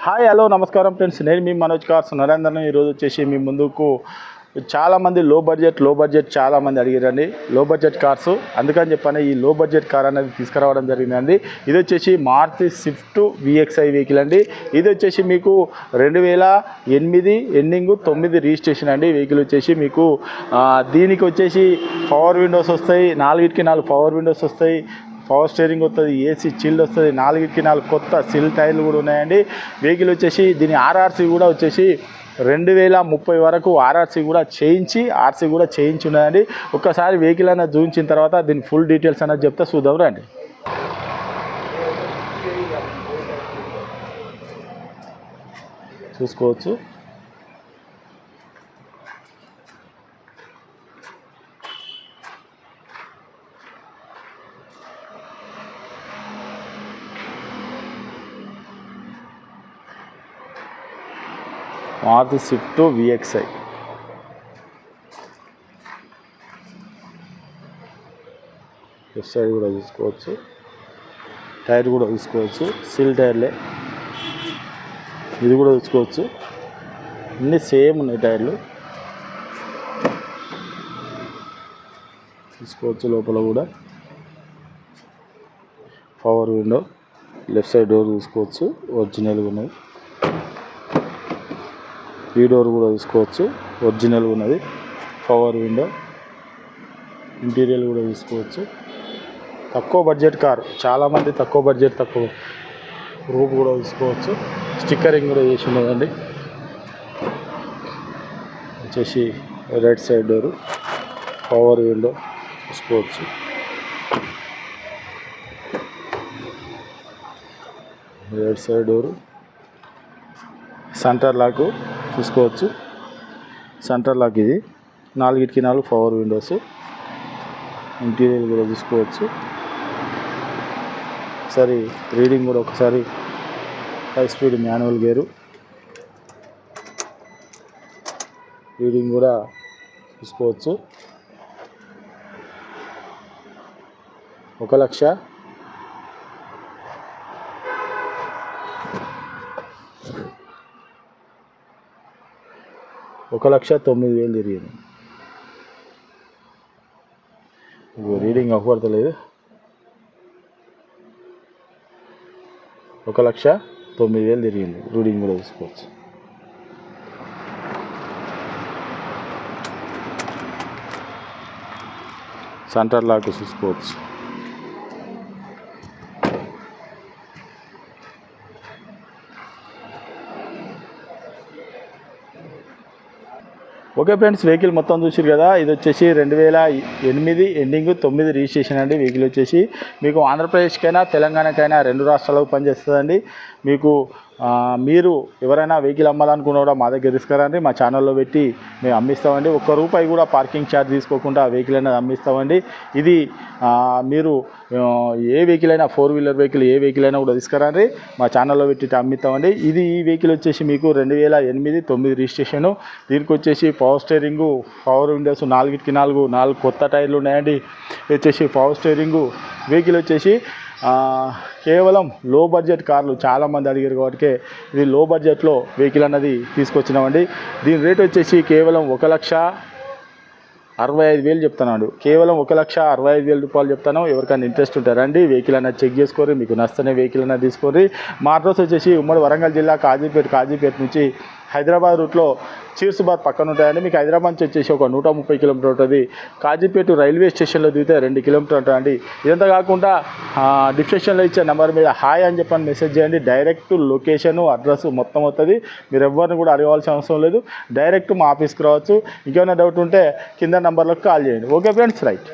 Hi hello నమస్కారం friends, నేను మీ Manoj cars నరేందర్ని. ఈరోజు వచ్చేసి మీ ముందుకు చాలామంది లో బడ్జెట్ చాలామంది అడిగారండి లో బడ్జెట్ కార్స్. అందుకని చెప్పని ఈ లో బడ్జెట్ కార్ అనేది తీసుకురావడం జరిగిందండి. ఇది వచ్చేసి మారుతి స్విఫ్ట్ VXi వెహికల్ అండి. ఇది వచ్చేసి మీకు 2008 ఎండింగ్ 9 రిజిస్ట్రేషన్ అండి. వెహికల్ వచ్చేసి మీకు దీనికి వచ్చేసి పవర్ విండోస్ వస్తాయి, 4కి 4 పవర్ విండోస్ వస్తాయి, పవర్ స్టీరింగ్ వస్తుంది, ఏసీ చిల్డ్ వస్తుంది, 4కి 4 కొత్త సిల్ టైర్లు కూడా ఉన్నాయండి. వెహికల్ వచ్చేసి దీని RRC కూడా వచ్చేసి 2030 వరకు RRC కూడా చేయించి ఉన్నాయండి. ఒక్కసారి వెహికల్ అనేది చూపించిన తర్వాత దీని ఫుల్ డీటెయిల్స్ అనేది చెప్తే చూద్దాం రండి. చూసుకోవచ్చు. Maruti Swift VXi left side కూడా చూసుకోవచ్చు, టైర్ కూడా చూసుకోవచ్చు, సిల్ టైర్లే. ఇది కూడా చూసుకోవచ్చు, అన్నీ సేమ్ ఉన్నాయి టైర్లు చూసుకోవచ్చు. లోపల కూడా power window, left side door చూసుకోవచ్చు, ఒరిజినల్గా ఉన్నది. ఈ డోర్ కూడా చూసుకోవచ్చు, ఒరిజినల్గా ఉన్నది. పవర్ విండో, ఇంటీరియర్ కూడా చూసుకోవచ్చు. తక్కువ బడ్జెట్ కారు, చాలామంది తక్కువ రూప్ కూడా చూసుకోవచ్చు. స్టిక్కరింగ్ కూడా చేసి ఉన్నదండి. వచ్చేసి right side door, power window చూసుకోవచ్చు. Right side door, centre lock చూసుకోవచ్చు. సెంటర్ లాక్ ఇది, 4కి 4 పవర్ విండోస్. ఇంటీరియర్ కూడా చూసుకోవచ్చు. ఒకసారి రీడింగ్ కూడా ఒకసారి 5 స్పీడ్ మాన్యువల్ గేరు రీడింగ్ కూడా చూసుకోవచ్చు. 1,09,000 తిరిగింది. రీడింగ్ అవ్వబడతలేదు. 1,09,000 తిరిగింది. రీడింగ్ కూడా చూసుకోవచ్చు. సెంటర్ లాక్ చూసుకోవచ్చు. ఓకే ఫ్రెండ్స్, వెహికల్ మొత్తం చూసారు కదా. ఇది వచ్చేసి 2008 ఎండింగ్ 9 రిజిస్ట్రేషన్ అండి. వెహికల్ వచ్చేసి మీకు ఆంధ్రప్రదేశ్కైనా తెలంగాణకైనా 2 రాష్ట్రాలకు పనిచేస్తుందండి. మీరు ఎవరైనా వెహికల్ అమ్మాలనుకున్నా కూడా మా దగ్గర తీసుకురండి, మా ఛానల్లో పెట్టి మేము అమ్మిస్తామండి. ₹1 కూడా పార్కింగ్ ఛార్జ్ తీసుకోకుండా వెహికల్ అనేది అమ్మిస్తామండి. ఇది మీరు ఏ వెహికల్ అయినా 4 వీలర్ వెహికల్ ఏ వెహికల్ అయినా కూడా తీసుకురండి, మా ఛానల్లో పెట్టి అమ్మిస్తామండి. ఈ వెహికల్ వచ్చేసి మీకు 2008 9 రిజిస్ట్రేషను. దీనికి వచ్చేసి పవర్ స్టీరింగు, పవర్ విండోస్, 4కి 4 కొత్త టైర్లు ఉన్నాయండి. వచ్చేసి పవర్ స్టీరింగు. వెహికల్ వచ్చేసి కేవలం లో బడ్జెట్ కార్లు చాలామంది అడిగారు కాబట్టి ఇది లో బడ్జెట్లో వెహికల్ అన్నది తీసుకొచ్చినామండి. దీని రేట్ వచ్చేసి కేవలం 1,65,000 చెప్తున్నాడు. కేవలం 1,65,000 రూపాయలు చెప్తాను. ఎవరికైనా ఇంట్రెస్ట్ ఉంటారండి, వెహికల్ అనేది చెక్ చేసుకోరి, మీకు నచ్చనే వెహికల్ అనేది తీసుకోరి. మా అడ్రస్ వచ్చేసి ఉమ్మడి వరంగల్ జిల్లా కాజీపేట నుంచి హైదరాబాద్ రూట్లో చీర్సుబాద్ పక్కన ఉంటాయండి. మీకు హైదరాబాద్ నుంచి వచ్చేసి ఒక 130 కిలోమీటర్ ఉంటుంది. కాజీపేట రైల్వే స్టేషన్లో దిగితే 2 కిలోమీటర్ ఉంటుందండి. ఇదంతా కాకుండా డిస్క్రిప్షన్లో ఇచ్చే నెంబర్ మీద హాయ్ అని చెప్పని మెసేజ్ చేయండి. డైరెక్ట్ లొకేషను అడ్రస్ మొత్తం వస్తుంది. మీరు ఎవరిని కూడా అడగాల్సిన అవసరం లేదు. డైరెక్ట్ మా ఆఫీస్కి రావచ్చు. ఇంకేమైనా డౌట్ ఉంటే కింద నెంబర్లకు కాల్ చేయండి. Okay friends, right.